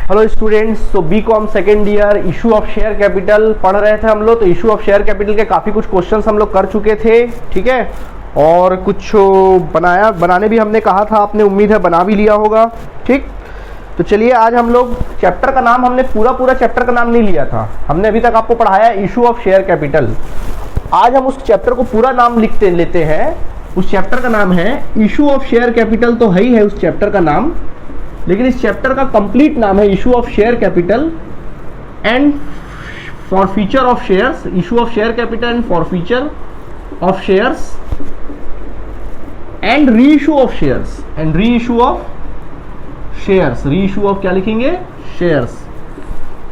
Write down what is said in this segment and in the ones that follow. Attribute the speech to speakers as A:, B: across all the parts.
A: Hello students, तो BCom second year issue of share capital पढ़ रहे थे हम लोग। तो इशू ऑफ शेयर कैपिटल के काफ़ी कुछ क्वेश्चंस हम लोग कर चुके थे, ठीक है। और कुछ बनाने भी हमने कहा था, आपने उम्मीद है बना भी लिया होगा, ठीक। तो चलिए आज हम लोग चैप्टर का नाम, हमने पूरा चैप्टर का नाम नहीं लिया था, हमने अभी तक आपको पढ़ाया इशू ऑफ शेयर कैपिटल। आज हम उस चैप्टर को पूरा नाम लेते हैं। उस चैप्टर का नाम है इशू ऑफ शेयर कैपिटल, तो है उस चैप्टर का नाम, लेकिन इस चैप्टर का कंप्लीट नाम है issue of share capital and forfeiture of shares. Issue of share capital and forfeiture of shares and re issue of shares and re issue of shares. री इशू ऑफ क्या लिखेंगे? शेयर्स।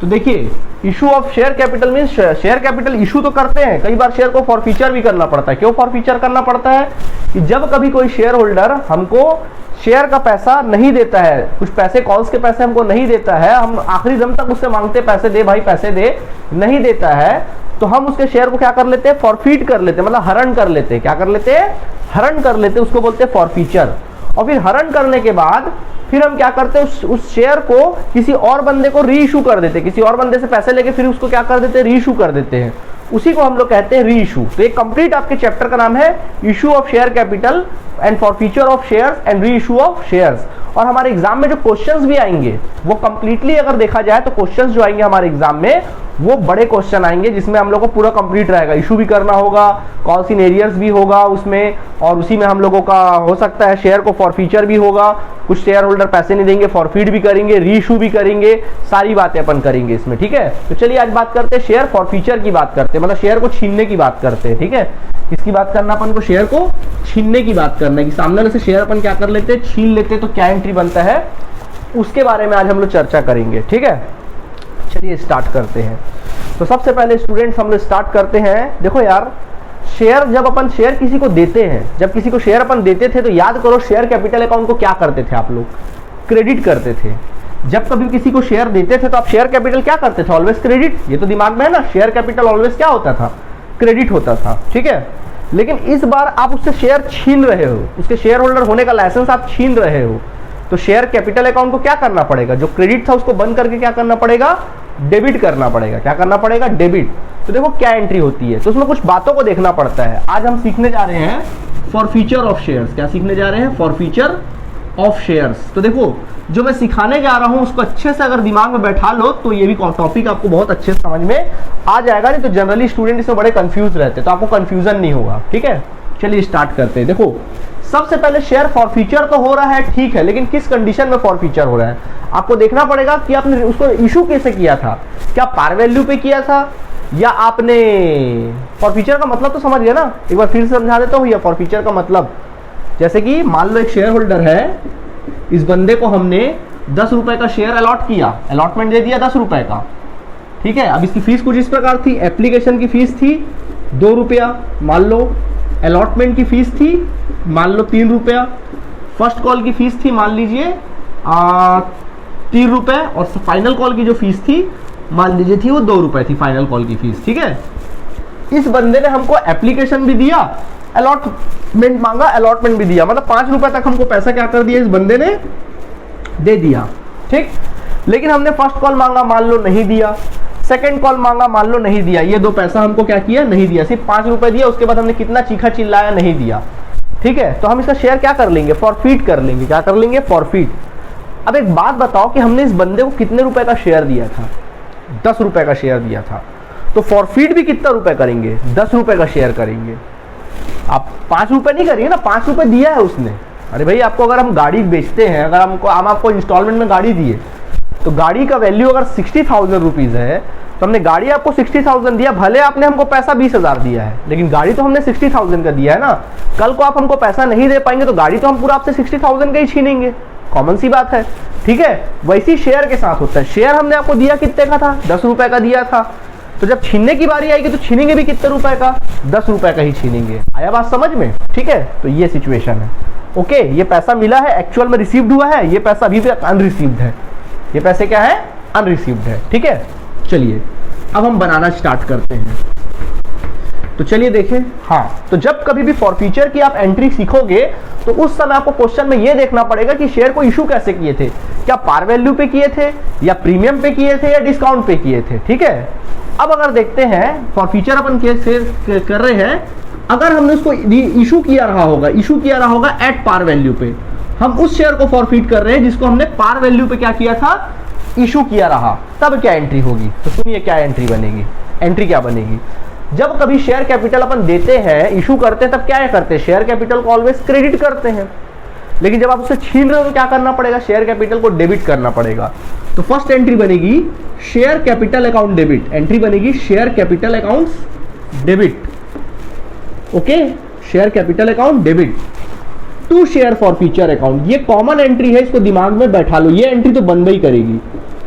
A: तो देखिए issue of share capital mean share capital issue तो करते हैं, कई बार share को फॉरफीचर भी करना पड़ता है। क्यों फॉरफीचर करना पड़ता है? कि जब कभी कोई शेयर होल्डर हमको शेयर का पैसा नहीं देता है, कुछ पैसे कॉल्स के पैसे हमको नहीं देता है, हम आखिरी दम तक उससे मांगते पैसे दे भाई पैसे दे, नहीं देता है, तो हम उसके शेयर को क्या कर लेते हैं? फॉरफीट कर लेते हैं, मतलब हरण कर लेते हैं। क्या कर लेते हैं? हरण कर लेते हैं, उसको बोलते हैं फॉरफीचर। और फिर हरण करने के बाद फिर हम क्या करते हैं? उस शेयर को किसी और बंदे को री इशू कर देते हैं, किसी और बंदे से पैसे लेके फिर उसको क्या कर देते हैं? री इशू कर देते हैं। उसी को हम लोग कहते हैं री इशू। तो एक कंप्लीट आपके चैप्टर का नाम है issue of share capital and forfeiture of shares and re issue of shares. और हमारे एग्जाम में जो क्वेश्चंस भी आएंगे वो कंप्लीटली अगर देखा जाए तो क्वेश्चंस जो आएंगे हमारे एग्जाम में वो बड़े क्वेश्चन आएंगे, जिसमें हम लोग को पूरा कंप्लीट रहेगा। इशू भी करना होगा, कॉल सिनेरियर्स भी होगा उसमें, और उसी में हम लोगों का हो सकता है शेयर को फॉरफीचर भी होगा, कुछ शेयर होल्डर पैसे नहीं देंगे, फॉरफीट भी करेंगे, री इशू भी करेंगे, सारी बातें अपन करेंगे इसमें, ठीक है। तो चलिए आज बात करते हैं शेयर फॉरफीचर की बात करते हैं, मतलब शेयर को छीनने की बात करते हैं, ठीक है। किसकी बात करना? अपन को शेयर को छीनने की बात करना है कि सामने वाले से शेयर अपन क्या कर लेते हैं? छीन लेते हैं। तो क्या एंट्री बनता है उसके बारे में आज हम लोग चर्चा करेंगे, ठीक है। चलिए स्टार्ट करते हैं। तो सबसे पहले स्टूडेंट्स हम लोग स्टार्ट करते हैं। देखो यार, शेयर जब अपन शेयर किसी को देते हैं, जब किसी को शेयर अपन देते थे तो याद करो शेयर कैपिटल अकाउंट को क्या करते थे आप लोग? क्रेडिट करते थे। जब कभी किसी को शेयर देते थे तो आप शेयर कैपिटल क्या करते थे? Always credit. ये तो दिमाग में है ना, शेयर कैपिटल ऑलवेज क्या होता था? क्रेडिट होता था, ठीक है। लेकिन इस बार आप उससे शेयर छीन रहे हो, उसके शेयर होल्डर होने का लाइसेंस आप छीन रहे हो, तो शेयर कैपिटल अकाउंट को क्या करना पड़ेगा? जो क्रेडिट था उसको बंद करके क्या करना पड़ेगा? डेबिट करना पड़ेगा। क्या करना पड़ेगा? डेबिट। तो देखो क्या एंट्री होती है, तो उसमें कुछ बातों को देखना पड़ता है। आज हम सीखने जा रहे हैं फॉरफीचर ऑफ शेयर्स। क्या सीखने जा रहे हैं? Forfeiture of shares. तो देखो जो मैं सिखाने जा रहा हूं उसको अच्छे से अगर दिमाग में बैठा लो तो ये भी टॉपिक आपको बहुत अच्छे से समझ में आ जाएगा। नहीं तो जनरली स्टूडेंट इसमें बड़े कंफ्यूज रहते हैं, तो आपको कंफ्यूजन नहीं होगा, ठीक है। चलिए स्टार्ट करते हैं। देखो सबसे पहले शेयर फॉरफीचर तो हो रहा है, ठीक है, लेकिन किस कंडीशन में फॉरफीचर हो रहा है आपको देखना पड़ेगा कि आपने उसको इशू कैसे किया था। क्या पार वैल्यू पे किया था, या आपने फॉरफीचर का मतलब तो समझ गया ना, एक बार फिर समझा देता हूँ। या फॉरफीचर का मतलब जैसे कि मान लो एक शेयर होल्डर है, इस बंदे को हमने 10 रुपए का शेयर अलॉट किया, अलॉटमेंट दे दिया 10 रुपए का, ठीक है। अब इसकी फीस कुछ इस प्रकार थी, एप्लीकेशन की फीस थी 2 रुपया मान लो, अलॉटमेंट की फीस थी मान लो 3 रुपया, फर्स्ट कॉल की फीस थी मान लीजिए 3 रुपए, और फाइनल कॉल की जो फीस थी मान लीजिए थी वो 2 रुपए थी, फाइनल कॉल की फीस, ठीक है। इस बंदे ने हमको एप्लीकेशन भी दिया, अलॉटमेंट मांगा, अलॉटमेंट भी दिया, मतलब 5 रुपए तक हमको पैसा क्या कर दिया इस बंदे ने? दे दिया, ठीक। लेकिन हमने फर्स्ट कॉल मांगा, मान लो नहीं दिया, सेकंड कॉल मांगा, मान लो नहीं दिया, ये 2 पैसा हमको क्या किया? नहीं दिया, सिर्फ 5 रुपए दिया। उसके बाद हमने कितना चीखा चिल्लाया, नहीं दिया, ठीक है। तो हम इसका शेयर क्या कर लेंगे? फॉरफीट कर लेंगे। क्या कर लेंगे? फॉरफीट। अब एक बात बताओ कि हमने इस बंदे को कितने रुपए का शेयर दिया था? 10 रुपए का शेयर दिया था, तो फॉरफीट भी कितना रुपए करेंगे? 10 रुपए का शेयर करेंगे। आप 5 रुपए नहीं करिए ना, 5 रुपए दिया है उसने। अरे भाई आपको अगर हम गाड़ी बेचते हैं, अगर हम आपको इंस्टॉलमेंट में गाड़ी दिए, तो गाड़ी का वैल्यू अगर 60,000 रुपीज है, तो हमने गाड़ी आपको 60,000 दिया, भले आपने हमको पैसा 20,000 दिया है, लेकिन गाड़ी तो हमने 60,000 का दिया है ना। कल को आप हमको पैसा नहीं दे पाएंगे तो गाड़ी तो हम पूरा आपसे 60,000 का ही छीनेंगे, कॉमन सी बात है, ठीक है। वैसी शेयर के साथ होता है। शेयर हमने आपको दिया कितने का था? 10 रुपए का दिया था, तो जब छीनने की बारी आएगी तो छीनेंगे भी कितने रुपए का? 10 रुपए का ही छीनेंगे। आया बात समझ में? ठीक है, तो ये सिचुएशन है। ओके, ये पैसा मिला है, एक्चुअल में रिसीव्ड हुआ है, ये पैसा अभी भी अनरिसीव्ड है। ये पैसे क्या है? अनरिसीव्ड है, ठीक है। चलिए अब हम बनाना स्टार्ट करते हैं। तो चलिए देखें। हाँ, तो जब कभी भी फॉरफीचर की आप एंट्री सीखोगे तो उस समय आपको क्वेश्चन में ये देखना पड़ेगा कि शेयर को इशू कैसे किए थे, क्या पार वैल्यू पे किए थे या प्रीमियम पे किए थे या डिस्काउंट पे किए थे। ठीक है, अब अगर देखते हैं फॉरफीचर अपन शेयर कर रहे हैं, अगर हमने उसको इशू किया रहा होगा एट पार वैल्यू पे, हम उस शेयर को फॉरफीट कर रहे हैं जिसको हमने पार वैल्यू पे क्या किया था, इशू किया रहा, तब क्या एंट्री होगी। तो सुनिए क्या एंट्री बनेगी। एंट्री क्या बनेगी, जब कभी शेयर कैपिटल अपन देते हैं, इशू करते हैं, तब क्या करते हैं, शेयर कैपिटल को ऑलवेज क्रेडिट करते हैं। लेकिन जब आप उसे छीन रहे हो तो क्या करना पड़ेगा, शेयर कैपिटल को डेबिट करना पड़ेगा। तो फर्स्ट एंट्री बनेगी share capital account debit, entry बनेगी share capital account debit. Okay, share capital account debit to share forfeiture account. ये कॉमन एंट्री है, इसको दिमाग में बैठा लो, ये एंट्री तो बन ही करेगी।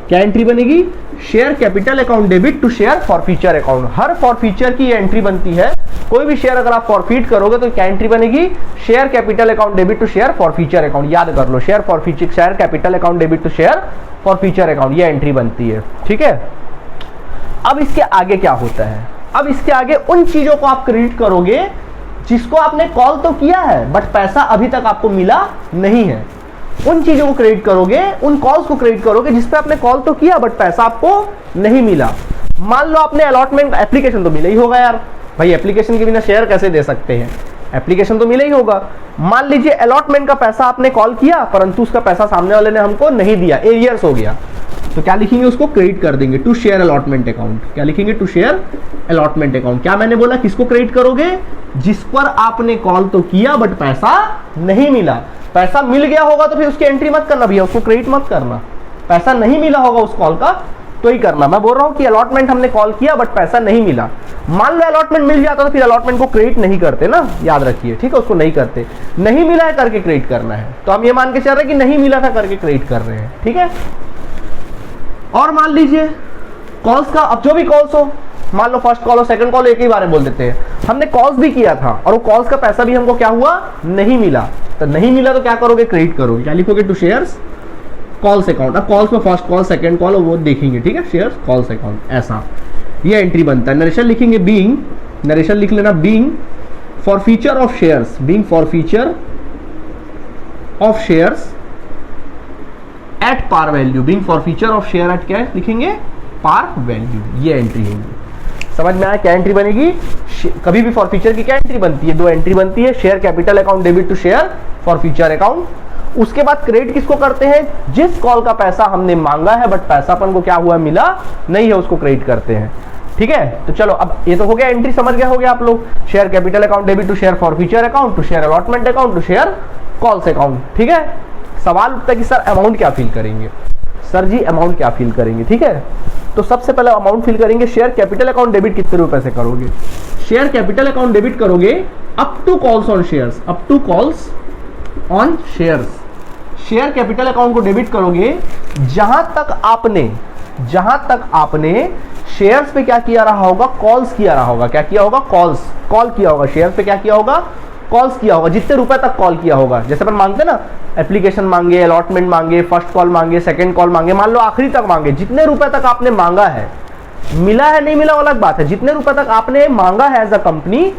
A: क्या एंट्री बनेगी, share capital account debit to share forfeiture account. हर फॉरफीचर की ये एंट्री बनती है। कोई भी शेयर अगर आप फॉरफीट करोगे तो क्या एंट्री बनेगी, share capital account debit to share forfeiture account. याद कर लो, share forfeiture, share capital account debit to share forfeiture account, ये एंट्री बनती है। ठीक है, अब इसके आगे क्या होता है, अब इसके आगे उन चीजों को आप क्रेडिट करोगे जिसको आपने कॉल तो किया है बट पैसा अभी तक आपको मिला नहीं है। उन चीजों को क्रेडिट करोगे, उन कॉल्स को क्रेडिट करोगे जिस पे आपने कॉल तो किया बट पैसा आपको नहीं मिला। मान लो आपने अलॉटमेंट, एप्लीकेशन तो मिला ही होगा यार भाई, एप्लीकेशन के बिना शेयर कैसे दे सकते हैं, एप्लीकेशन तो मिला ही होगा। मान लीजिए अलॉटमेंट का पैसा आपने कॉल किया परंतु उसका पैसा सामने वाले ने हमको नहीं दिया, एरियर्स हो गया, तो क्या लिखेंगे, उसको क्रेडिट कर देंगे टू शेयर अलॉटमेंट अकाउंट। क्या लिखेंगे, टू शेयर अलॉटमेंट अकाउंट। क्या मैंने बोला, किसको क्रेडिट करोगे, जिस पर आपने कॉल तो किया बट पैसा नहीं मिला। पैसा मिल गया होगा तो फिर उसकी एंट्री मत करना भैया, उसको क्रेडिट मत करना। पैसा नहीं मिला होगा उस कॉल का तो ही करना। मैं बोल रहा हूं कि अलॉटमेंट हमने कॉल किया बट पैसा नहीं मिला, मान लो अलॉटमेंट मिल जाता तो फिर अलॉटमेंट को क्रेडिट नहीं करते ना, याद रखिए। ठीक है, उसको नहीं करते, नहीं मिला है करके क्रेडिट करना है। तो हम ये मान के चल रहे हैं कि नहीं मिला था करके क्रेडिट कर रहे हैं। ठीक है, और मान लीजिए कॉल्स का, अब जो भी कॉल्स हो, मान लो फर्स्ट कॉल और सेकंड कॉल एक ही बारे में बोल देते हैं, हमने कॉल्स भी किया था और वो कॉल्स का पैसा भी हमको क्या हुआ, नहीं मिला। तो नहीं मिला तो क्या करोगे, क्रेडिट करोगे। क्या लिखोगे, टू शेयर्स कॉल्स अकाउंट। अब कॉल्स में फर्स्ट कॉल सेकंड कॉल वो देखेंगे। ठीक है, शेयर्स कॉल्स अकाउंट, ऐसा ये एंट्री बनता है। नरेशन लिखेंगे बीइंग, नरेशन लिख लेना being forfeiture of shares, being forfeiture of shares at par value, being forfeiture of share at क्या लिखेंगे, पार वैल्यू। ये एंट्री होगी। समझ में आया क्या एंट्री बनेगी। कभी भी फॉरफीचर की क्या एंट्री बनती है, दो एंट्री बनती है, share capital account debit to share forfeiture account. उसके बाद क्रेडिट किसको करते हैं, जिस कॉल का पैसा हमने मांगा है बट पैसा अपन को क्या हुआ, मिला नहीं है, उसको क्रेडिट करते हैं। ठीक है, तो चलो अब ये तो हो गया, एंट्री समझ गया हो गया आप लोग। Share capital account debit to share forfeiture account to share allotment account to share calls account. ठीक है, सवाल उठता है कि सर अमाउंट क्या फिल करेंगे, सर जी अमाउंट क्या फिल करेंगे। ठीक है, तो सबसे पहले अमाउंट फिल करेंगे। शेयर कैपिटल अकाउंट डेबिट कितने रुपए से करोगे, शेयर कैपिटल अकाउंट डेबिट करोगे up to calls on shares, up to calls on shares. Share capital account को डेबिट करोगे जहां तक आपने शेयर्स पे क्या किया रहा होगा, कॉल्स किया रहा होगा। क्या किया होगा, कॉल्स, कॉल किया होगा। शेयर्स पे क्या किया होगा, कॉल्स किया होगा, जितने रुपए तक कॉल किया होगा। जैसे अपन मांगते ना, एप्लीकेशन मांगे, अलॉटमेंट मांगे, फर्स्ट कॉल मांगे, सेकंड कॉल मांगे, मान लो आखिरी तक मांगे, जितने रुपए तक आपने मांगा है, मिला है नहीं मिला अलग बात है, जितने रुपए तक आपने मांगा है एज अ कंपनी,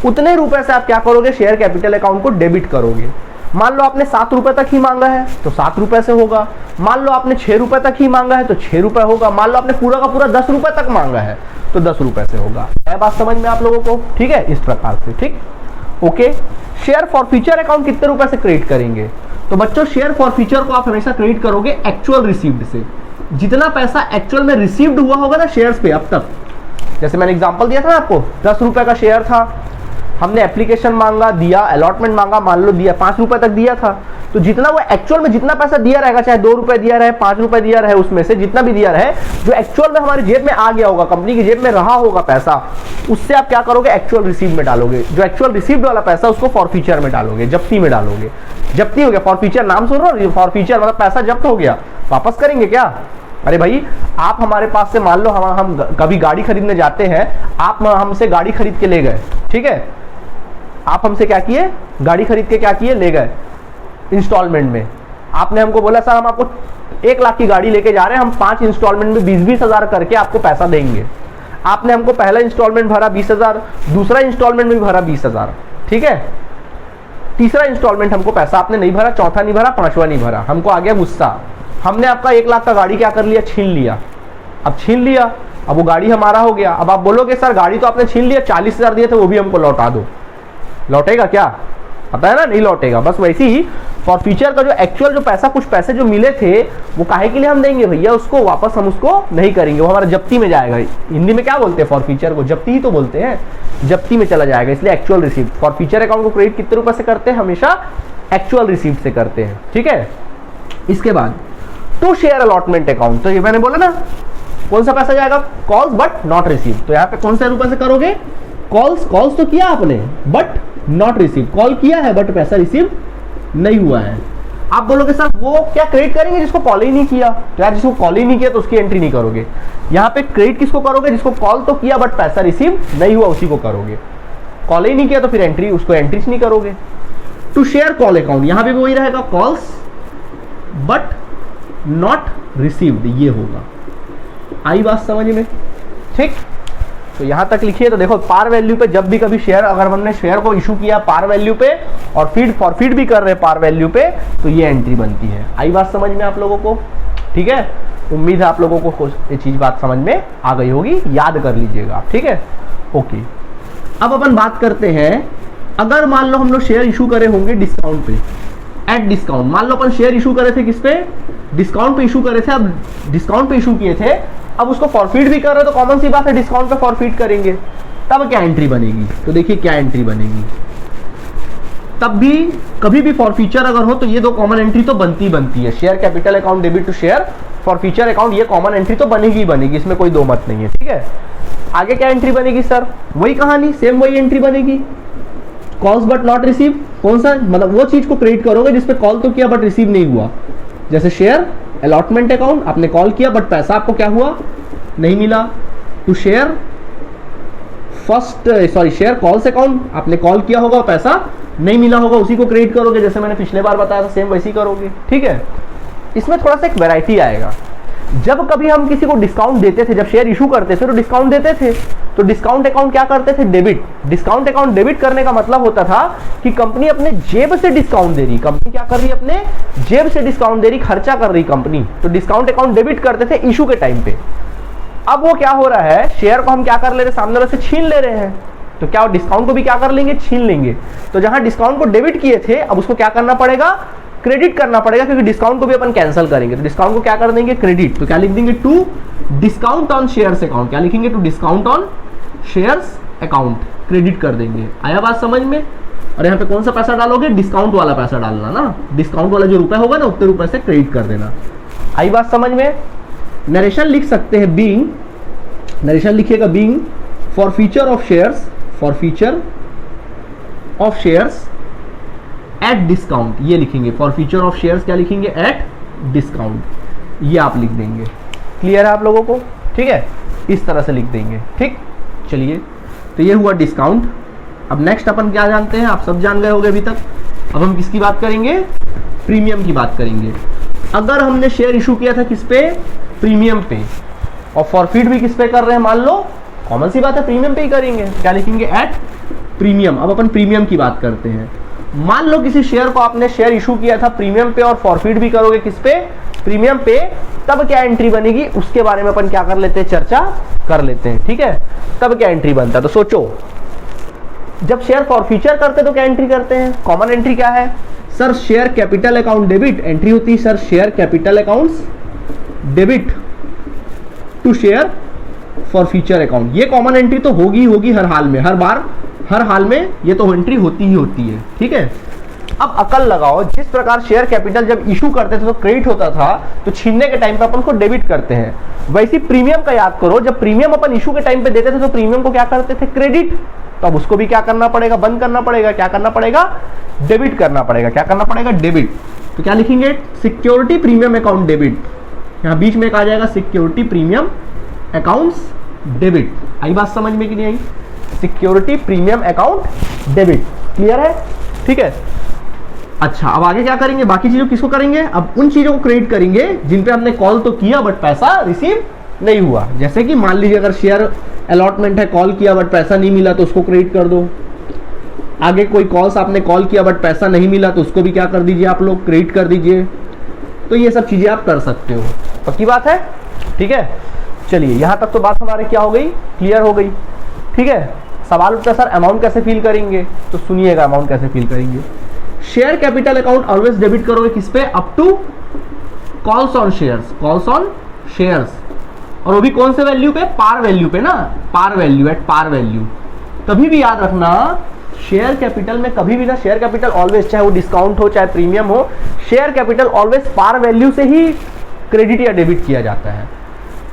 A: उतने रुपए से आप क्या करोगे, शेयर कैपिटल अकाउंट को डेबिट करोगे। मान लो आपने 7 रुपए तक ही मांगा है तो 7 रुपए से होगा। मान लो आपने 6 रुपए तक ही मांगा है तो 6 रुपए होगा। मान लो आपने पूरा का पूरा 10 रुपए तक मांगा है तो 10 रुपए से होगा। है बात समझ में आप लोगों को। ठीक है, इस प्रकार से। ठीक, ओके। शेयर फॉरफीचर अकाउंट कितने रुपए से क्रेडिट करेंगे, तो बच्चों शेयर फॉरफीचर को आप हमेशा क्रेडिट करोगे एक्चुअल रिसीव्ड से। जितना पैसा एक्चुअल में रिसीव्ड हुआ होगा ना शेयर्स पे अब तक, जैसे मैंने एग्जांपल दिया था ना आपको, 10 रुपए का शेयर था, हमने एप्लीकेशन मांगा, दिया, अलॉटमेंट मांगा, मान लो दिया, 5 रुपए तक दिया था, तो जितना वो एक्चुअल में जितना पैसा दिया रहेगा, चाहे 2 रुपए दिया रहे, 5 रुपए दिया रहे, उसमें से जितना भी दिया रहे, जो एक्चुअल में हमारी जेब में आ गया होगा, कंपनी की जेब में रहा होगा पैसा, उससे आप क्या करोगे, एक्चुअल रिसीव में डालोगे। जो एक्चुअल रिसीव्ड वाला पैसा उसको फॉरफीचर में डालोगे, जब्ती में डालोगे। जब्ती हो गया, फॉरफीचर नाम सुन रहे हो, फॉरफीचर मतलब पैसा जब्त हो गया, वापस करेंगे क्या। अरे भाई, आप हमारे पास से मान लो हम कभी गाड़ी खरीदने जाते हैं, आप हमसे गाड़ी खरीद के ले गए, ठीक है, आप हमसे क्या किए, गाड़ी खरीद के क्या किए, ले गए इंस्टॉलमेंट में। आपने हमको बोला सर हम आपको 1 लाख की गाड़ी लेके जा रहे हैं, हम 5 इंस्टॉलमेंट में 20-20 हजार करके आपको पैसा देंगे। आपने हमको पहला इंस्टॉलमेंट भरा 20,000, दूसरा इंस्टॉलमेंट भी भरा 20,000, ठीक है, तीसरा इंस्टॉलमेंट हमको पैसा आपने नहीं भरा, चौथा नहीं भरा, पांचवा नहीं भरा, हमको आ गया गुस्सा, हमने आपका 1 लाख का गाड़ी क्या कर लिया, छीन लिया। अब छीन लिया, अब वो गाड़ी हमारा हो गया। अब आप बोलोगे सर गाड़ी तो आपने छीन लिया, 40,000 दिए थे वो भी हमको लौटा दो, लौटेगा क्या, पता है ना, नहीं लौटेगा। बस वैसे ही फॉर फ्यूचर का जो एक्चुअल जो पैसा, कुछ पैसे जो मिले थे वो काहे के लिए हम देंगे भैया, उसको वापस हम उसको नहीं करेंगे, वो हमारा जप्ती में जाएगा। हिंदी में क्या बोलते हैं फॉर फ्यूचर को, जप्ती ही तो बोलते हैं, जप्ती में चला जाएगा, इसलिए actual receipt. For future account को क्रेडिट कितने रुपए से करते हैं, हमेशा एक्चुअल रिसीप्ट से करते हैं, ठीक है। इसके बाद टू शेयर अलॉटमेंट अकाउंट, तो ये मैंने बोला ना कौन सा पैसा जाएगा, कॉल्स बट नॉट रिसीव, तो यहाँ पे कौन से रुपए से करोगे, कॉल्स तो किया आपने बट नॉट रिसीव, कॉल किया है बट पैसा रिसीव नहीं हुआ है। आप बोलोगे सर वो क्या क्रेडिट करेंगे जिसको कॉल ही नहीं किया, तो यार जिसको कॉल ही नहीं किया तो उसकी एंट्री नहीं करोगे। यहाँ पे क्रेडिट किसको करोगे, जिसको कॉल तो किया बट पैसा रिसीव नहीं हुआ उसी को करोगे, कॉल ही नहीं किया तो फिर एंट्री, उसको एंट्रीज नहीं करोगे। टू शेयर कॉल अकाउंट, यहाँ पे भी वही रहेगा, कॉल्स बट नॉट रिसीव्ड, ये होगा। आई बात समझ में, ठीक। तो यहां तक लिखिए। तो देखो पार वैल्यू पे जब भी कभी शेयर, अगर हमने शेयर को इशू किया पार वैल्यू पे और फीड फॉरफीड भी कर रहे हैं पार वैल्यू पे, तो ये एंट्री बनती है। आई बात समझ में आप लोगों को, ठीक है। उम्मीद है आप लोगों को ये चीज बात समझ में आ गई होगी, याद कर लीजिएगा आप, ठीक है, ओके। अब अपन बात करते हैं, अगर मान लो हम लोग शेयर इशू करे होंगे डिस्काउंट पे, एट डिस्काउंट, मान लो अपन शेयर इशू करे थे किस पे, डिस्काउंट पे इशू करे थे। अब डिस्काउंट पे इशू किए थे, अब उसको फॉरफीड भी कर रहे हो तो कॉमन सी बात है डिस्काउंट पे फॉरफीड करेंगे, तब क्या एंट्री बनेगी। तो देखिए क्या एंट्री बनेगी, तब भी कभी भी फॉर फ्यूचर अगर हो तो ये दो कॉमन एंट्री तो बनती है। Share capital account debit to share forfeiture account, ये कॉमन एंट्री तो बनेगी ही बनेगी, इसमें कोई दो मत नहीं है, ठीक है। आगे क्या एंट्री बनेगी सर, वही कहानी, सेम वही एंट्री बनेगी, कॉल्स बट नॉट रिसीव। कौन सा, मतलब वो चीज को क्रेडिट करोगे जिसपे कॉल तो किया बट रिसीव नहीं हुआ। जैसे शेयर अलॉटमेंट अकाउंट, आपने कॉल किया बट पैसा आपको क्या हुआ, नहीं मिला। To share share calls account, आपने कॉल किया होगा पैसा नहीं मिला होगा, उसी को क्रेडिट करोगे, जैसे मैंने पिछले बार बताया था सेम वैसे ही करोगे, ठीक है। इसमें थोड़ा सा एक वैरायटी आएगा। जब कभी हम किसी को डिस्काउंट देते थे, जब शेयर इशू करते थे तो डिस्काउंट देते थे, तो डिस्काउंट अकाउंट क्या करते थे, डेबिट। डिस्काउंट अकाउंट डेबिट करने का मतलब होता था कि कंपनी अपने जेब से डिस्काउंट दे रही, कंपनी क्या कर रही है, अपने जेब से डिस्काउंट दे रही, खर्चा कर रही कंपनी, तो डिस्काउंट अकाउंट डेबिट करते थे इशू के टाइम पे। अब वो क्या हो रहा है, शेयर को हम क्या कर ले रहे, सामने वाले से छीन ले रहे हैं, तो क्या डिस्काउंट को भी क्या कर लेंगे, छीन लेंगे। तो जहां डिस्काउंट को डेबिट किए थे, अब उसको क्या करना पड़ेगा, क्रेडिट करना पड़ेगा, क्योंकि डिस्काउंट को भी अपन कैंसिल करेंगे, तो डिस्काउंट को क्या कर देंगे, क्रेडिट। तो क्या लिख देंगे, to discount on shares account, क्या लिखेंगे, to discount on shares account, credit कर देंगे। आया बात समझ में। और यहाँ पे कौन सा पैसा डालोगे, डिस्काउंट वाला पैसा डालना ना, डिस्काउंट वाला जो रुपए होगा ना उतने रुपए से क्रेडिट कर देना। आई बात समझ में। नरेशन लिख सकते हैं, बीइंग, नरेशन लिखिएगा being forfeiture of shares, forfeiture of shares at discount, ये लिखेंगे। फॉर फ्यूचर ऑफ शेयर्स क्या लिखेंगे, एट डिस्काउंट, ये आप लिख देंगे। क्लियर है आप लोगों को, ठीक है, इस तरह से लिख देंगे, ठीक। चलिए, तो ये हुआ डिस्काउंट। अब नेक्स्ट अपन क्या जानते हैं, आप सब जान गए होंगे अभी तक। अब हम किसकी बात करेंगे, प्रीमियम की बात करेंगे। अगर हमने शेयर इशू किया था किस पे, प्रीमियम पे, और फॉरफीड भी किस पे कर रहे हैं, मान लो कॉमन सी बात है प्रीमियम पे ही करेंगे, क्या लिखेंगे, एट प्रीमियम। अब अपन प्रीमियम की बात करते हैं। मान लो किसी शेयर को आपने शेयर इशू किया था प्रीमियम पे और फॉरफीड भी करोगे किस पे, प्रीमियम पे, तब क्या एंट्री बनेगी, उसके बारे में अपन क्या कर लेते हैं, चर्चा कर लेते हैं, ठीक है। तब क्या एंट्री बनता है, तो सोचो, जब शेयर फॉर फ्यूचर करते तो क्या एंट्री करते हैं, कॉमन एंट्री क्या है sir, share capital account debit, entry होती है sir share capital accounts debit to share forfeiture account. ये कॉमन एंट्री तो होगी हर हाल में, हर बार, हर हाल में ये तो एंट्री होती ही होती है, ठीक है। अब अकल लगाओ, जिस प्रकार शेयर कैपिटल जब इशू करते थे तो क्रेडिट होता था, तो छीनने के टाइम पे अपन को डेबिट करते हैं। वैसे प्रीमियम का याद करो, जब प्रीमियम अपन इशू के टाइम पे देते थे तो प्रीमियम को क्या करते थे, क्रेडिट। तो अब उसको भी क्या करना पड़ेगा, बंद करना पड़ेगा, क्या करना पड़ेगा, डेबिट करना पड़ेगा। क्या करना पड़ेगा, डेबिट। तो क्या लिखेंगे, सिक्योरिटी प्रीमियम अकाउंट डेबिट, यहाँ बीच में एक आ जाएगा सिक्योरिटी प्रीमियम अकाउंट्स डेबिट। आई बात समझ में कि नहीं आई, security premium account debit, clear है, ठीक है। अच्छा, अब आगे क्या करेंगे, बाकी चीजों किसको करेंगे, अब उन चीजों को क्रेडिट करेंगे जिन पे हमने कॉल तो किया बट पैसा रिसीव नहीं हुआ। जैसे कि मान लीजिए अगर शेयर अलॉटमेंट है, कॉल किया बट पैसा नहीं मिला तो उसको क्रेडिट कर दो। आगे कोई कॉल्स आपने कॉल किया बट पैसा नहीं मिला तो उसको भी क्या कर दीजिए आप लोग, क्रेडिट कर दीजिए। तो ये सब चीजें आप कर सकते हो, पक्की बात है, ठीक है। चलिए यहां तक तो बात हमारी क्या हो गई, क्लियर हो गई, ठीक है। सवाल उठता सर अमाउंट कैसे फील करेंगे, तो सुनिएगा अमाउंट कैसे फील करेंगे। Share capital account always debit करोगे किस पे, up to calls on shares, calls on shares, और वो भी कौन से वैल्यू पे, पार वैल्यू पे ना, par value, at par value. कभी भी याद रखना शेयर कैपिटल में कभी भी ना, शेयर कैपिटल ऑलवेज, चाहे वो डिस्काउंट हो चाहे प्रीमियम हो, share capital always par value से ही क्रेडिट या डेबिट किया जाता है,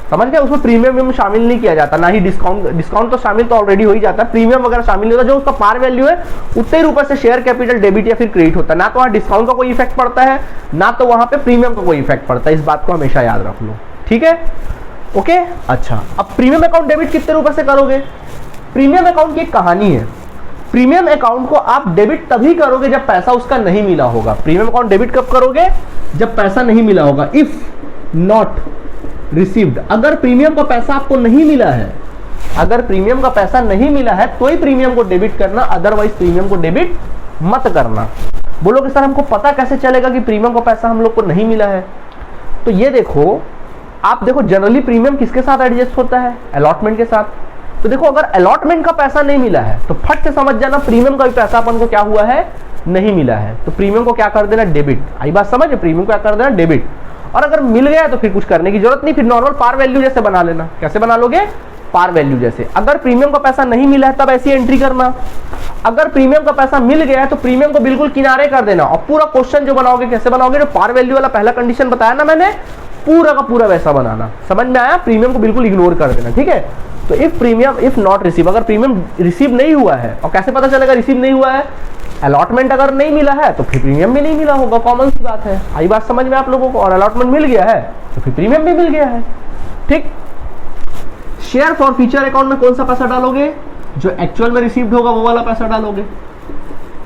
A: समझ गए। उसमें प्रीमियम शामिल नहीं किया जाता, ना ही डिस्काउंट तो शामिल तो ऑलरेडी हो ही जाता है, प्रीमियम वगैरह शामिल नहीं होता। जो उसका पार वैल्यू है उतने ही रुपए से शेयर कैपिटल डेबिट या फिर क्रेडिट होता है, ना तो वहाँ डिस्काउंट का कोई इफेक्ट पड़ता है, ना तो वहाँ पे प्रीमियम का कोई इफेक्ट पड़ता है। इस बात को हमेशा याद रख लो, ठीक है, ओके। अच्छा, अब प्रीमियम अकाउंट डेबिट कितने रुपए से करोगे, प्रीमियम अकाउंट की एक कहानी है। प्रीमियम अकाउंट को आप डेबिट तभी करोगे जब पैसा उसका नहीं मिला होगा। प्रीमियम अकाउंट डेबिट कब करोगे, जब पैसा नहीं मिला होगा। इफ नॉट रिसीव्ड, अगर प्रीमियम का पैसा आपको नहीं मिला है, अगर प्रीमियम का पैसा नहीं मिला है तो ही प्रीमियम को डेबिट करना, अदरवाइज प्रीमियम को डेबिट मत करना। बोलोगे सर हमको पता कैसे चलेगा कि प्रीमियम का पैसा हम लोग को नहीं मिला है, तो ये देखो, आप देखो जनरली प्रीमियम किसके साथ एडजस्ट होता है, अलॉटमेंट के साथ। तो देखो अगर अलॉटमेंट का पैसा नहीं मिला है तो फट से समझ जाना प्रीमियम का भी पैसा अपन को क्या हुआ है, नहीं मिला है। तो प्रीमियम को क्या कर देना, डेबिट। आई बात समझ, प्रीमियम को क्या कर देना, डेबिट। और अगर मिल गया तो फिर कुछ करने की जरूरत नहीं, फिर नॉर्मल पार वैल्यू जैसे बना लेना। कैसे बना लोगे, पार वैल्यू जैसे। अगर प्रीमियम का पैसा नहीं मिला है तब ऐसी एंट्री करना। अगर प्रीमियम का पैसा मिल गया है तो प्रीमियम को बिल्कुल किनारे कर देना, और पूरा क्वेश्चन जो बनाओगे कैसे बनाओगे, जो पार वैल्यू वाला पहला कंडीशन बताया ना मैंने, पूरा का पूरा वैसा बनाना। समझ में आया, प्रीमियम को बिल्कुल इग्नोर कर देना, ठीक है। तो if premium, if not receive, अगर प्रीमियम रिसीव नहीं हुआ है, और कैसे पता चलेगा रिसीव नहीं हुआ है, अलॉटमेंट अगर नहीं मिला है तो फिर प्रीमियम भी नहीं मिला होगा, कॉमन सी बात है। आई बात समझ में आप लोगों को, और अलॉटमेंट मिल गया है तो फिर प्रीमियम भी मिल गया है, ठीक। शेयर फॉर फ्यूचर अकाउंट में कौन सा पैसा डालोगे, जो एक्चुअल में रिसीव्ड होगा वो वाला पैसा डालोगे।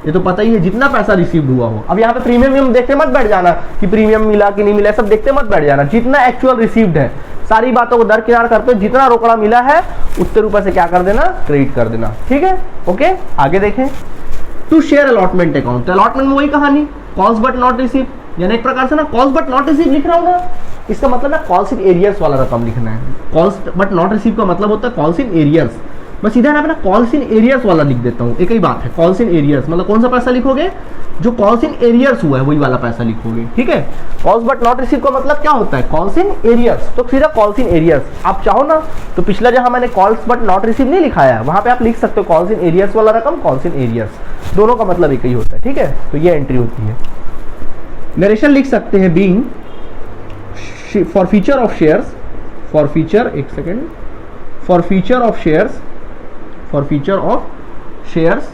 A: ये तो पता ही है, जितना पैसा रिसीव्ड हुआ हो। अब यहाँ पे प्रीमियम देखते मत बैठ जाना कि प्रीमियम मिला कि नहीं मिला, सब देखते मत बैठ जाना। जितना एक्चुअल रिसीव्ड है, सारी बातों को दरकिनार करते हो, जितना रोकड़ा मिला है उतने रुपए से क्या कर देना, क्रेडिट कर देना, ठीक है, ओके। आगे देखें, to share allotment account, allotment में वही कहानी, कॉल्स बट नॉट रिसीव, यानी एक प्रकार से ना कॉल्स बट नॉट रिसीव लिख रहा हूँ ना, इसका मतलब ना कॉल्स इन एरियर्स वाला रकम लिखना है। कॉल्स बट नॉट रिसीव का मतलब होता है कॉल्स इन एरियर्स। मैं सीधा ना अपना कॉल्स इन एरियर्स वाला लिख देता हूँ, एक ही बात है। कॉल्स इन एरियर्स मतलब कौन सा पैसा लिखोगे, जो कॉल्स इन एरियर्स हुआ है वही वाला पैसा लिखोगे, ठीक है। कॉल्स बट नॉट रिसीव का मतलब क्या होता है, कॉल्स इन एरियर्स, तो सीधा कॉल्स इन एरियर्स। आप चाहो ना तो पिछला जहां मैंने कॉल्स बट नॉट रिसीव नहीं लिखाया, वहां पे आप लिख सकते हो कॉल्स इन एरियर्स वाला रकम, कॉल्स इन एरियर्स, दोनों का मतलब एक ही होता है, ठीक है। तो ये एंट्री होती है। नरेशन लिख सकते हैं, being forfeiture of shares, forfeiture, एक second, forfeiture of shares, forfeiture of shares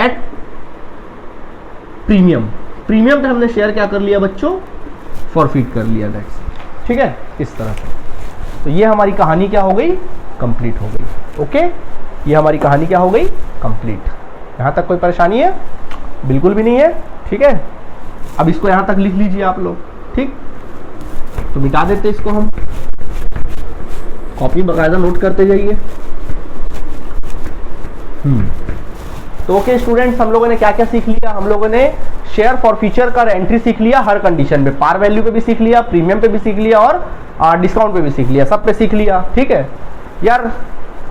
A: at premium. Premium पे हमने शेयर क्या कर लिया बच्चों, फॉरफिट कर लिया, दैट्स, ठीक है, इस तरह से। तो ये हमारी कहानी क्या हो गई, कंप्लीट हो गई, ओके। ये हमारी कहानी क्या हो गई, कंप्लीट। यहां तक कोई परेशानी है, बिल्कुल भी नहीं है, ठीक है। अब इसको यहां तक लिख लीजिए आप लोग, ठीक। तो मिटा देते इसको हम, कॉपी बकायदा नोट करते जाइए। तो ओके स्टूडेंट्स, हम लोगों ने क्या क्या सीख लिया, हम लोगों ने शेयर फॉर फ्यूचर का एंट्री सीख लिया हर कंडीशन में, पार वैल्यू पे भी सीख लिया, प्रीमियम पे भी सीख लिया, और डिस्काउंट पे भी सीख लिया, सब पे सीख लिया, ठीक है। यार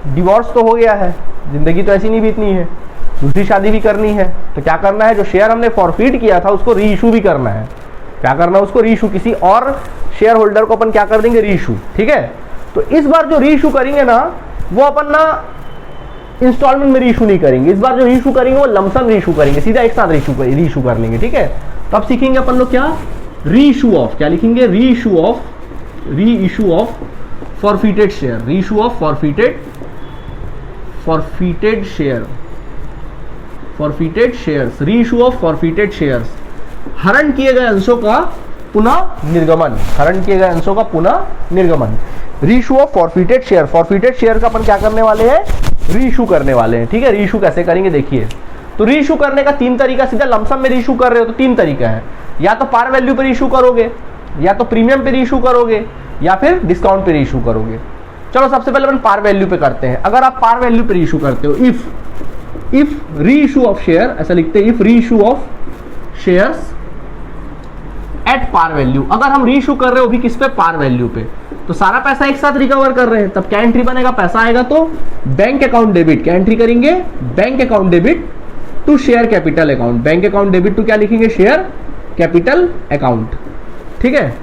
A: डिवोर्स तो हो गया है, जिंदगी तो ऐसी नहीं बीतनी है, दूसरी शादी भी करनी है, तो क्या करना है, जो शेयर हमने फॉरफिट किया था उसको री इशू भी करना है। क्या करना है उसको, री इशू, किसी और शेयर होल्डर को अपन क्या कर देंगे, री इशू, ठीक है। तो इस बार जो री इशू करेंगे ना, वो अपन ना इंस्टॉलमेंट में री इशू नहीं करेंगे, इस बार जो री इशू करेंगे वो लमसम री इशू करेंगे, सीधा एक साथ री इशू कर लेंगे, ठीक है। तो अब सीखेंगे अपन लोग क्या, री इशू ऑफ, क्या लिखेंगे, री इशू ऑफ फॉरफिटेड शेयर, री issue of forfeited share, forfeited shares, री इशू ऑफ फॉरफिटेड शेयर्स, हरण किए गए अंशों का पुनः निर्गमन, हरण किए गए अंशों का पुनः निर्गमन, री issue of forfeited share. Forfeited share का अपन क्या करने वाले हैं, री इशू करने वाले हैं, ठीक है। री इशू कैसे करेंगे देखिए, तो री इशू करने का तीन तरीका, सीधा लमसम में री इशू कर रहे हो तो तीन तरीका है, या तो पार वैल्यू पे री इशू करोगे, या तो प्रीमियम पे री इशू करोगे, या फिर डिस्काउंट पे री इशू करोगे। चलो सबसे पहले अपन पार वैल्यू पे करते हैं। अगर आप पार वैल्यू पे रीइशू करते हो, if re issue of share, ऐसा लिखते हैं, if re issue of shares at par value, अगर हम री इशू कर रहे हो भी किस पे, पार वैल्यू पे, तो सारा पैसा एक साथ रिकवर कर रहे हैं, तब क्या एंट्री बनेगा, पैसा आएगा तो बैंक अकाउंट डेबिट, क्या एंट्री करेंगे, bank account debit to share capital account, bank account debit to क्या लिखेंगे, शेयर कैपिटल अकाउंट। ठीक है,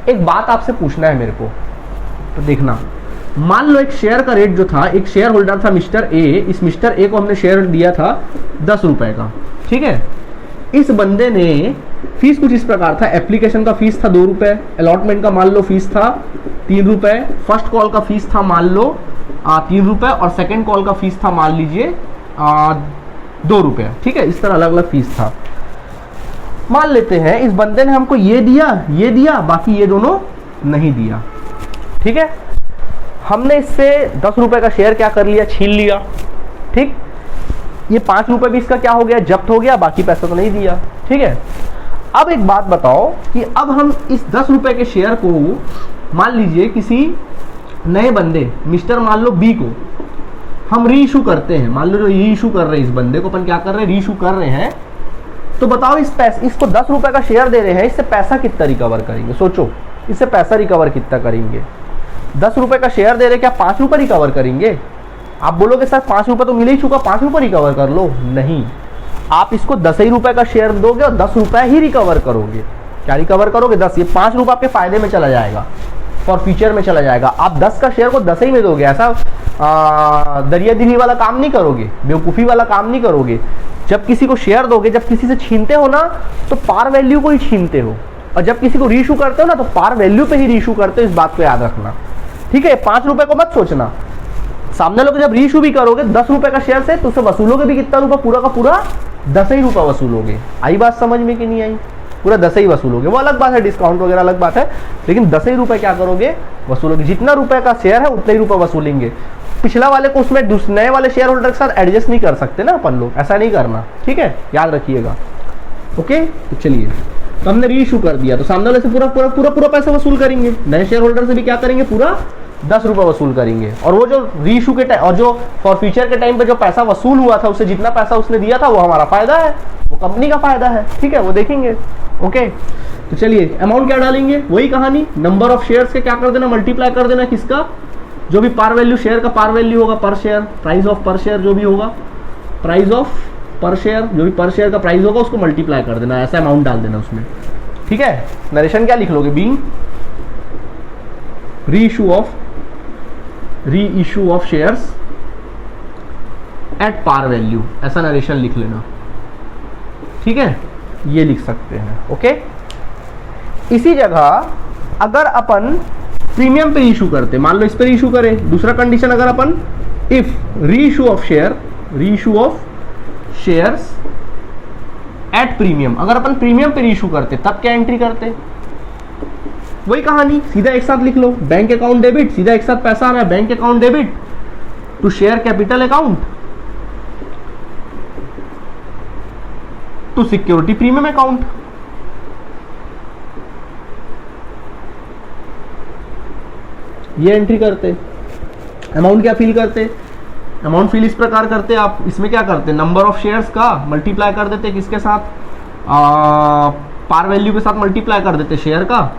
A: एक बात आपसे पूछना है मेरे को, तो देखना, मान लो एक शेयर का रेट जो था, एक शेयर होल्डर था मिस्टर ए, इस मिस्टर ए को हमने शेयर दिया था 10 रुपए का। ठीक है, इस बंदे ने फीस कुछ इस प्रकार था, एप्लीकेशन का फीस था 2 रुपए, अलॉटमेंट का मान लो फीस था 3 रुपए, फर्स्ट कॉल का फीस था मान लो 3 रुपए, और सेकेंड कॉल का फीस था मान लीजिए 2 रुपए। ठीक है, इस तरह अलग अलग फीस था। मान लेते हैं इस बंदे ने हमको ये दिया, बाकी ये दोनों नहीं दिया। ठीक है, हमने इससे 10 रुपए का शेयर क्या कर लिया, छीन लिया। ठीक, ये 5 रुपए भी इसका क्या हो गया, जब्त हो गया, बाकी पैसा तो नहीं दिया। ठीक है, अब एक बात बताओ कि अब हम इस 10 रुपए के शेयर को मान लीजिए किसी नए बंदे, मिस्टर मान लो बी को हम री इशू करते हैं, मान लो जो री इशू कर रहे हैं, इस बंदे को अपन क्या कर रहे हैं, री इशू कर रहे हैं, तो बताओ इसको 10 रुपए का शेयर दे रहे हैं, इससे पैसा कितना रिकवर करेंगे, सोचो, इससे पैसा रिकवर कितना करेंगे। 10 रुपए का शेयर दे रहे, क्या 5 रुपए रिकवर करेंगे? आप बोलोगे सर 5 रुपए तो मिल ही चुका, 5 रुपए रिकवर कर लो। नहीं, आप इसको 10 ही रुपए का शेयर दोगे और 10 रुपए ही रिकवर करोगे। क्या रिकवर करोगे, 10, ये 5 रुपए आपके फायदे में चला जाएगा, फॉर फ्यूचर में चला जाएगा। आप 10 का शेयर को 10 ही में दोगे, ऐसा दरियादिली वाला काम नहीं करोगे, बेवकूफ़ी वाला काम नहीं करोगे। जब किसी को शेयर दोगे, जब किसी से छीनते हो ना, तो पार वैल्यू को ही छीनते हो, और जब किसी को रीइशू करते हो ना, तो पार वैल्यू पे ही रीइशू करते हो, इस बात को याद रखना। ठीक है, 5 रुपए को मत सोचना, सामने लोग जब रीइशू भी करोगे 10 रुपए का शेयर से, तो उसे वसूलोगे भी कितना रुपया, पूरा का पूरा 10 ही रुपया वसूलोगे। आई बात समझ में कि नहीं आई, पूरा 10 ही वसूलोगे। वो अलग बात है, डिस्काउंट वगैरह अलग बात है, लेकिन 10 ही रुपए क्या करोगे, वसूलोगे। जितना रुपए का शेयर है उतने ही रुपए वसूलेंगे। पिछला वाले को उसमें नए वाले शेयर होल्डर के साथ एडजस्ट नहीं कर सकते ना अपन लोग, ऐसा नहीं करना। ठीक है, याद रखिएगा। ओके, तो चलिए, तो हमने री इशू कर दिया, तो सामने वाले से पूरा पैसा वसूल करेंगे। नए शेयर होल्डर से भी क्या करेंगे, पूरा 10 रुपए वसूल करेंगे। और वो जो री इशू के टाइम और जो फॉर फ्यूचर के टाइम पे जो पैसा वसूल हुआ था, उससे जितना पैसा उसने दिया था वो हमारा फायदा है, वो कंपनी का फायदा है। ठीक है, वो देखेंगे। ओके, तो चलिए, अमाउंट क्या डालेंगे, वही कहानी, नंबर ऑफ शेयर्स के क्या कर देना, मल्टीप्लाई कर देना, किसका, जो भी पार वैल्यू, शेयर का पार वैल्यू होगा, पर शेयर, प्राइस ऑफ पर शेयर जो भी होगा, प्राइस ऑफ पर शेयर, जो भी पर शेयर का प्राइस होगा उसको मल्टीप्लाई कर देना, ऐसा अमाउंट डाल देना उसमें। ठीक है, नरेशन क्या लिख लोगे, being re issue of shares at par value, ऐसा नरेशन लिख लेना। ठीक है, ये लिख सकते हैं। ओके, इसी जगह अगर अपन प्रीमियम पे इशू करते, मान लो इस पर इशू करें, दूसरा कंडीशन, अगर अपन if re issue of shares at premium, अगर अपन प्रीमियम पे इशू करते, तब क्या एंट्री करते, वही कहानी, सीधा एक साथ लिख लो, बैंक अकाउंट डेबिट, सीधा एक साथ पैसा आ रहा है, bank account debit to share capital account to security premium account. ये एंट्री करते, अमाउंट क्या फिल करते, अमाउंट फिल इस प्रकार करते, आप इसमें क्या करते, नंबर ऑफ शेयर्स का मल्टीप्लाई कर देते, किसके साथ, पार वैल्यू के साथ मल्टीप्लाई कर देते शेयर का,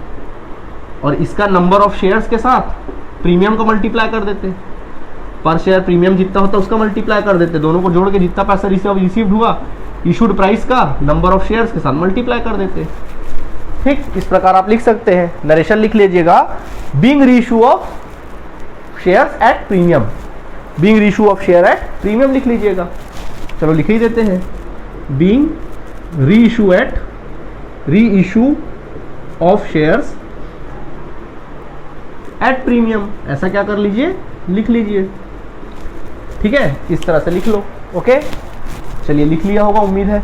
A: और इसका नंबर ऑफ शेयर्स के साथ प्रीमियम को मल्टीप्लाई कर देते, पर शेयर प्रीमियम जितना होता है उसका मल्टीप्लाई कर देते, दोनों को जोड़ के जितना पैसा रिसीव्ड हुआ इशूड प्राइस का नंबर ऑफ शेयर्स के साथ मल्टीप्लाई कर देते। ठीक, इस प्रकार आप लिख सकते हैं। नरेशन लिख लीजिएगा, being reissue of shares at premium, being reissue of share at premium लिख लीजिएगा। चलो लिख ही देते हैं, being reissue of shares at premium, ऐसा क्या कर लीजिए, लिख लीजिए। ठीक है, इस तरह से लिख लो। ओके, चलिए, लिख लिया होगा उम्मीद है।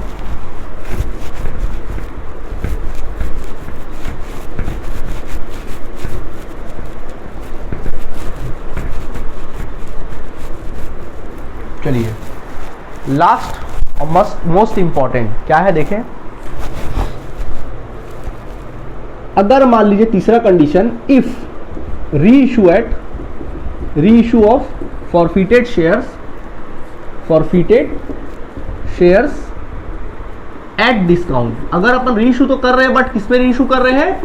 A: चलिए, लास्ट और मोस्ट इंपॉर्टेंट क्या है, देखें, अगर मान लीजिए तीसरा condition, if re issue at री issue of forfeited shares at discount. अगर अपन री इशू तो कर रहे हैं बट किस पे री इशू कर रहे हैं,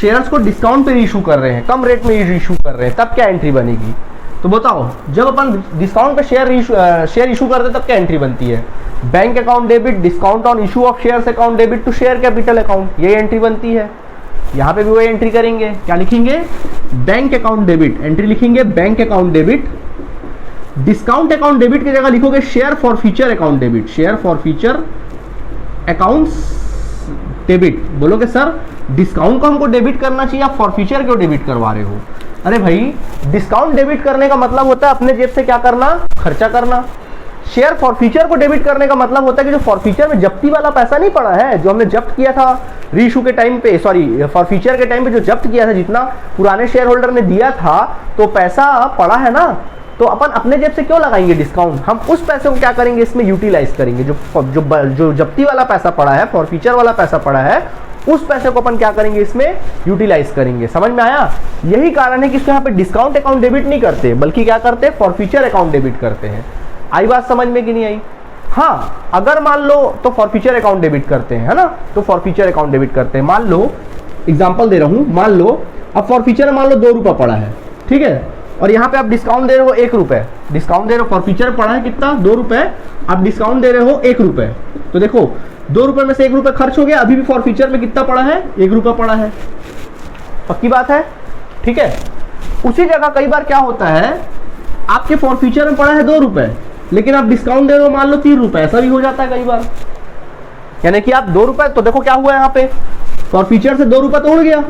A: शेयर्स को डिस्काउंट पे री इशू कर रहे हैं, कम रेट में री इशू कर रहे हैं, तब क्या एंट्री बनेगी? तो बताओ, जब अपन डिस्काउंट पे शेयर इशू करते हैं तब क्या एंट्री बनती है? Bank account debit, discount on issue of shares account debit to share capital account, ये एंट्री बनती है। यहाँ पे भी वही एंट्री करेंगे, क्या लिखेंगे? बैंक अकाउंट डेबिट, एंट्री लिखेंगे bank account debit. Discount account debit की जगह लिखोगे share forfeiture account debit, share for future accounts debit. बोलोगे सर डिस्काउंट को हमको डेबिट करना चाहिए, आप फॉर फ्यूचर क्यों डेबिट करवा रहे हो? अरे भाई, डिस्काउंट डेबिट करने का मतलब होता है अपने जेब से क्या करना, खर्चा करना। शेयर फॉर फ्यूचर को डेबिट करने का मतलब होता है कि जो फॉर फ्यूचर में जब्ती वाला पैसा नहीं पड़ा है, जो हमने जब्त किया था रीइशू के टाइम पे, सॉरी फॉर फ्यूचर के टाइम पे जो जब्त किया था, जितना पुराने शेयर होल्डर ने दिया था, तो पैसा पड़ा है ना, तो अपन अपने जेब से क्यों लगाएंगे डिस्काउंट? हम उस पैसे को क्या करेंगे, इसमें यूटिलाइज करेंगे। जो जब्ती वाला पैसा पड़ा है, फॉर फ्यूचर वाला पैसा पड़ा है, उस पैसे को अपन क्या करेंगे, इसमें यूटिलाइज करेंगे। समझ में आया? यही कारण है कि इसको यहाँ पे डिस्काउंट अकाउंट डेबिट नहीं करते, बल्कि क्या करते हैं, फॉर फ्यूचर अकाउंट डेबिट करते हैं। आई बात समझ में कि नहीं आई? हाँ, अगर मान लो तो फॉर फ्यूचर अकाउंट डेबिट करते हैं, है ना, तो फॉर फ्यूचर अकाउंट डेबिट करते हैं। मान लो एग्जांपल दे रहा हूं, मान लो अब फॉर फ्यूचर मान लो 2 रुपया पड़ा है, ठीक है, और यहाँ पे आप डिस्काउंट दे रहे हो 1 रुपए, डिस्काउंट दे रहे हो, फॉर फ्यूचर पड़ा है कितना, 2 रुपए, आप डिस्काउंट दे रहे हो 1 रुपए। तो देखो 2 रुपए में से 1 रुपए खर्च हो गया, अभी भी फॉर फ्यूचर में कितना पड़ा है, 1 रुपया पड़ा है। पक्की बात है? ठीक है। उसी जगह कई बार क्या होता है, आपके फॉर फ्यूचर में पड़ा है 2 रुपए, लेकिन आप डिस्काउंट दे रहे हो मान लो 3 रुपए, ऐसा भी हो जाता है कई बार। यानी कि आप 2 रुपए, तो देखो क्या हुआ यहाँ पे, फॉर फ्यूचर से 2 रुपए तो उड़ गया,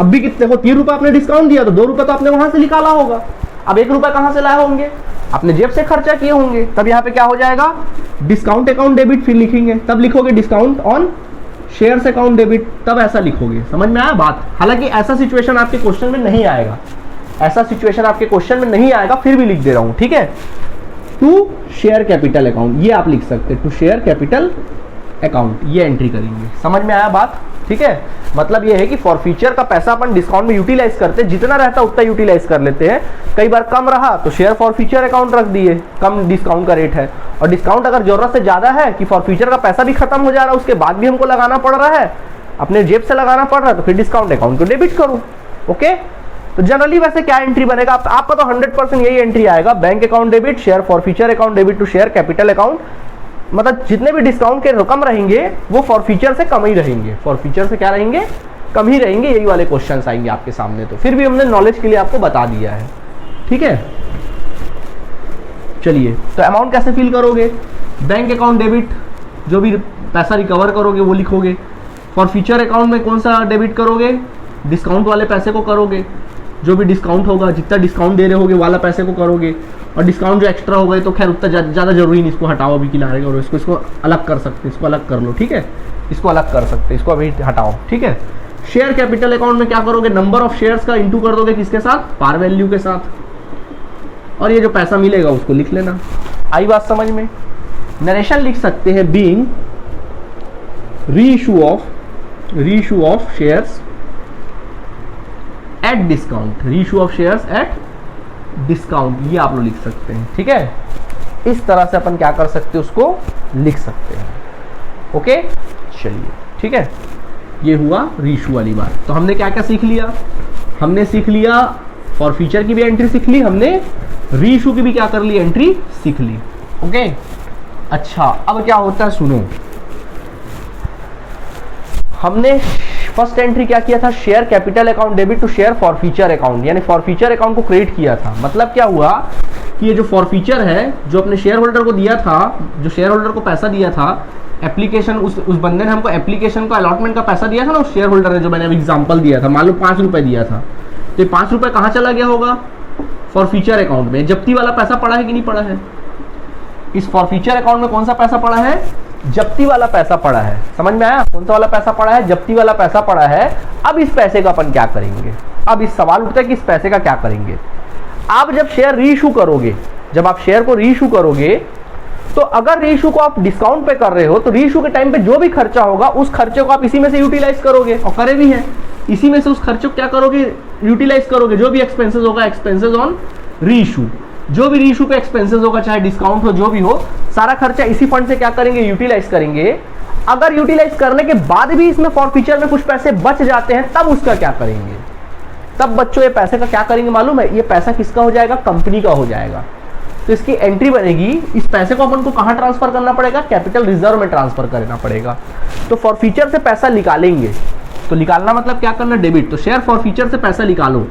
A: अब भी कितने हो, 3 रुपए आपने डिस्काउंट दिया, तो 2 रुपए तो आपने वहां से निकाला होगा। अब 1 रुपया कहां से लाए होंगे, अपने जेब से खर्चा किए होंगे। तब यहाँ पे क्या हो जाएगा, डिस्काउंट अकाउंट डेबिट, फिर लिखेंगे, तब लिखोगे discount on shares account debit, तब ऐसा लिखोगे। समझ में आया बात? हालांकि ऐसा सिचुएशन आपके क्वेश्चन में नहीं आएगा, ऐसा सिचुएशन आपके क्वेश्चन में नहीं आएगा, फिर भी लिख दे रहा हूं, ठीक है। टू शेयर कैपिटल अकाउंट, ये आप लिख सकते हैं, टू शेयर कैपिटल अकाउंट, ये एंट्री करेंगे। समझ में आया बात? ठीक है। मतलब ये है कि फॉर फ्यूचर का पैसा अपन डिस्काउंट में यूटिलाइज करते हैं, जितना रहता है उतना यूटिलाइज कर लेते हैं। कई बार कम रहा तो शेयर फॉर फ्यूचर अकाउंट रख दिए, कम डिस्काउंट का रेट है, और डिस्काउंट अगर जरूरत से ज्यादा है कि फॉर फ्यूचर का पैसा भी खत्म हो जा रहा है, उसके बाद भी हमको लगाना पड़ रहा है, अपने जेब से लगाना पड़ रहा है, तो फिर डिस्काउंट अकाउंट को डेबिट करो। ओके, तो जनरली वैसे क्या एंट्री बनेगा, आपका तो 100% यही एंट्री आएगा, bank account debit, share forfeiture account debit to share capital account. मतलब जितने भी डिस्काउंट के रकम रहेंगे वो फॉर फ्यूचर से कम ही रहेंगे, फॉर फ्यूचर से क्या रहेंगे, कम ही रहेंगे। यही वाले क्वेश्चंस आएंगे आपके सामने, तो फिर भी हमने नॉलेज के लिए आपको बता दिया है, ठीक है। चलिए, तो अमाउंट कैसे फिल करोगे, बैंक अकाउंट डेबिट, जो भी पैसा रिकवर करोगे वो लिखोगे। फॉर फ्यूचर अकाउंट में कौन सा डेबिट करोगे, डिस्काउंट वाले पैसे को करोगे, जो भी डिस्काउंट होगा, जितना डिस्काउंट दे रहे होगे वाला पैसे को करोगे, और डिस्काउंट जो एक्स्ट्रा हो गए तो खैर उतना ज़्यादा जरूरी नहीं, इसको हटाओ अभी किनारे करो, इसको अलग कर सकते, इसको अलग कर लो, ठीक है, इसको अलग कर सकते, इसको अभी हटाओ, ठीक है। शेयर कैपिटल अकाउंट में क्या करोगे, नंबर ऑफ शेयर्स का इंटू कर दोगे किसके साथ, पार वैल्यू के साथ, और ये जो पैसा मिलेगा उसको लिख लेना। आई बात समझ में? नरेशन लिख सकते हैं, being reissue of shares at discount, reissue of shares at discount, ये आप लोग लिख सकते हैं, ठीक है। इस तरह से अपन क्या कर सकते हैं, उसको लिख सकते हैं। ओके, चलिए, ठीक है। ये हुआ रीइशू वाली बात। तो हमने क्या क्या सीख लिया, हमने सीख लिया फॉर फ्यूचर की भी एंट्री सीख ली, हमने रीइशू की भी क्या कर ली, एंट्री सीख ली। ओके, अच्छा, अब क्या होता है सुनो, हमने फर्स्ट एंट्री क्या किया था, share capital account debit to share forfeiture account, यानी फॉर फ्यूचर अकाउंट को क्रिएट किया था। मतलब क्या हुआ कि ये जो फॉर फ्यूचर है, जो अपने शेयर होल्डर को दिया था, जो शेयर होल्डर को पैसा दिया था, एप्लीकेशन, उस बंदे ने हमको एप्लीकेशन का अलॉटमेंट का पैसा दिया था ना, उस शेयर होल्डर ने, जो मैंने एग्जाम्पल दिया था, मान लो 5 रुपए दिया था, तो 5 रुपए कहाँ चला गया होगा, फॉर फ्यूचर अकाउंट में। जब्ती वाला पैसा पड़ा है कि नहीं पड़ा है, इस फॉर फ्यूचर अकाउंट में कौन सा पैसा पड़ा है, जब्ती वाला पैसा पड़ा है। समझ में आया, कौन सा वाला पैसा पड़ा है, जब्ती वाला पैसा पड़ा है। अब इस पैसे का अपन क्या करेंगे, अब इस सवाल उठता है कि इस पैसे का क्या करेंगे। आप जब शेयर रीइशू करोगे, जब आप शेयर को रीइशू करोगे, तो अगर रीइशू को आप डिस्काउंट पे कर रहे हो, तो रीइशू के टाइम पे जो भी खर्चा होगा, उस खर्चे को आप इसी में से यूटिलाइज करोगे, और करे भी हैं। इसी में से उस खर्चे को क्या करोगे, यूटिलाइज करोगे। जो भी एक्सपेंसेस होगा, एक्सपेंसेस ऑन री इशू, जो भी री इशू पे एक्सपेंसेस होगा, चाहे डिस्काउंट हो, जो भी हो, सारा खर्चा इसी फंड से क्या करेंगे, यूटिलाइज करेंगे। अगर यूटिलाइज करने के बाद भी इसमें फॉरफीचर में कुछ पैसे बच जाते हैं, तब उसका क्या करेंगे, तब बच्चों ये पैसे का क्या करेंगे मालूम है, ये पैसा किसका हो जाएगा, कंपनी का हो जाएगा। तो इसकी एंट्री बनेगी, इस पैसे को अपन को कहां ट्रांसफर करना पड़ेगा, कैपिटल रिजर्व में ट्रांसफर करना पड़ेगा। तो फॉरफीचर से पैसा निकालेंगे, तो निकालना मतलब क्या करना, डेबिट। तो शेयर फॉरफीचर से पैसा निकालो,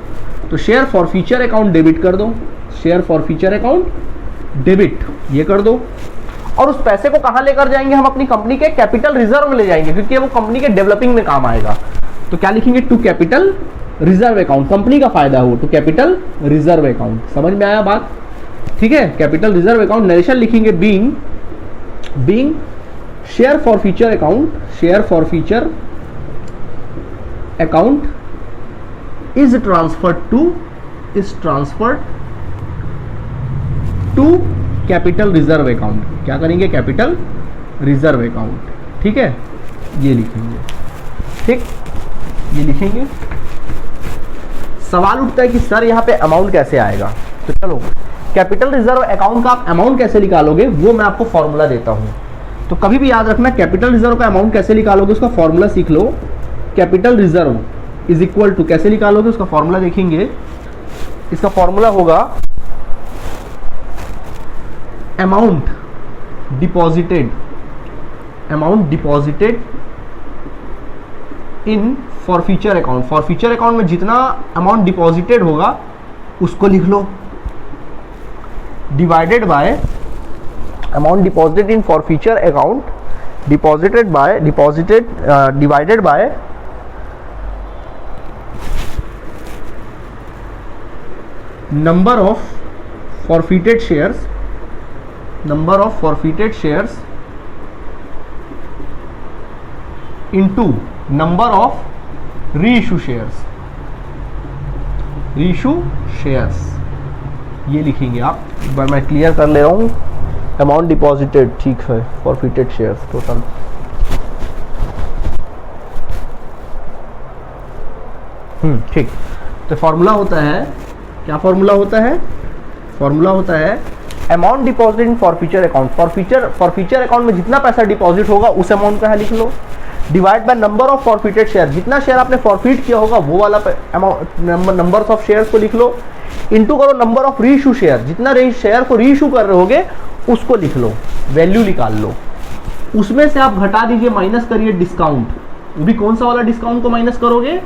A: तो शेयर फॉरफीचर अकाउंट डेबिट कर दो, शेयर फॉरफीचर अकाउंट डेबिट ये कर दो। और उस पैसे को कहां लेकर जाएंगे हम, अपनी कंपनी के कैपिटल रिजर्व में ले जाएंगे, क्योंकि वो कंपनी के डेवलपिंग में काम आएगा। तो क्या लिखेंगे, to capital reserve account, company का फायदा हो, टू कैपिटल रिजर्व अकाउंट। समझ में आया बात, ठीक है। कैपिटल रिजर्व अकाउंट नरेशन लिखेंगे, being share forfeiture account, share forfeiture account is transferred to capital reserve account. क्या करेंगे, कैपिटल रिजर्व अकाउंट, ठीक है, ये लिखेंगे, ठीक, ये लिखेंगे। सवाल उठता है कि सर यहाँ पे अमाउंट कैसे आएगा, तो चलो कैपिटल रिजर्व अकाउंट का आप अमाउंट कैसे निकालोगे वो मैं आपको फॉर्मूला देता हूं। तो कभी भी याद रखना, कैपिटल रिजर्व का अमाउंट कैसे निकालोगे उसका फॉर्मूला सीख लो। Capital reserve is equal to, कैसे निकालोगे उसका फॉर्मूला देखेंगे, इसका फॉर्मूला होगा amount deposited in forfeiture account. Forfeiture account में जितना अमाउंट डिपॉजिटेड होगा उसको लिख लो, divided by amount deposited in forfeiture account, divided by number of forfeited shares into number of reissue shares, ये लिखेंगे आप। एक बार मैं क्लियर कर ले रहा हूँ, अमाउंट डिपॉजिटेड, ठीक है, फॉरफीटेड शेयर्स टोटल, ठीक। तो फॉर्मूला होता है, क्या फॉर्मूला होता है, फॉर्मूला होता है amount deposit in forfeiture account. Forfeiture account में जितना पैसा डिपॉजिट होगा उस अमाउंट का है लिख लो, divide by number of forfeited share, जितना शेयर आपने फॉरफीट किया होगा वो वाला नंबर ऑफ शेयर्स को लिख लो, इनटू करो नंबर ऑफ रीइश्यू शेयर, जितना शेयर को रीइश्यू कर रहे होगे उसको लिख लो, वैल्यू निकाल लो। उसमें से आप घटा दीजिए, माइनस करिए डिस्काउंट। वो भी कौन सा वाला डिस्काउंट को माइनस करोगे,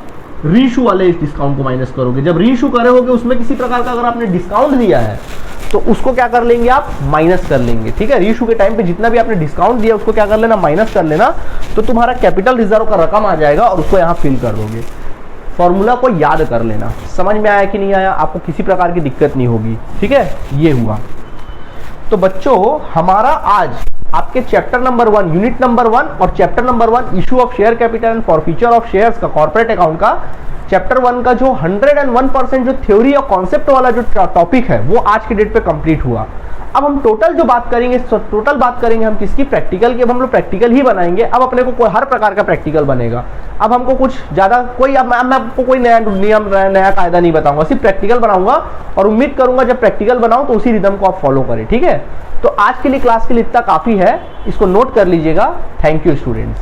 A: रीइश्यू वाले डिस्काउंट को माइनस करोगे। जब रीइश्यू करे होगे उसमें किसी प्रकार का अगर आपने डिस्काउंट दिया है तो उसको क्या कर लेंगे आप, माइनस कर लेंगे, ठीक है। रीइश्यू के टाइम पे जितना भी आपने डिस्काउंट दिया उसको क्या कर लेना, माइनस कर लेना, तो तुम्हारा कैपिटल रिजर्व का रकम आ जाएगा और उसको यहाँ फिल कर दोगे। फॉर्मूला को याद कर लेना। समझ में आया कि नहीं आया, आपको किसी प्रकार की दिक्कत नहीं होगी, ठीक है। ये हुआ। तो बच्चों हमारा आज आपके चैप्टर नंबर 1, यूनिट नंबर 1 और chapter number 1 issue of share capital and forfeiture of shares का, कॉर्पोरेट अकाउंट का चैप्टर 1 का जो 101% जो थ्योरी और कॉन्सेप्ट वाला जो टॉपिक है वो आज के डेट पे कंप्लीट हुआ। अब हम टोटल जो बात करेंगे, टोटल बात करेंगे हम किसकी, प्रैक्टिकल की। अब हम लोग प्रैक्टिकल ही बनाएंगे। अब अपने को कोई हर प्रकार का प्रैक्टिकल बनेगा। अब हमको कुछ ज़्यादा कोई, अब मैं आपको कोई नया नियम, नया कायदा नहीं बताऊंगा, सिर्फ प्रैक्टिकल बनाऊंगा और उम्मीद करूंगा जब प्रैक्टिकल बनाऊं तो उसी रिदम को आप फॉलो करें, ठीक है। तो आज के लिए क्लास के लिए इतना काफ़ी है, इसको नोट कर लीजिएगा। Thank you students.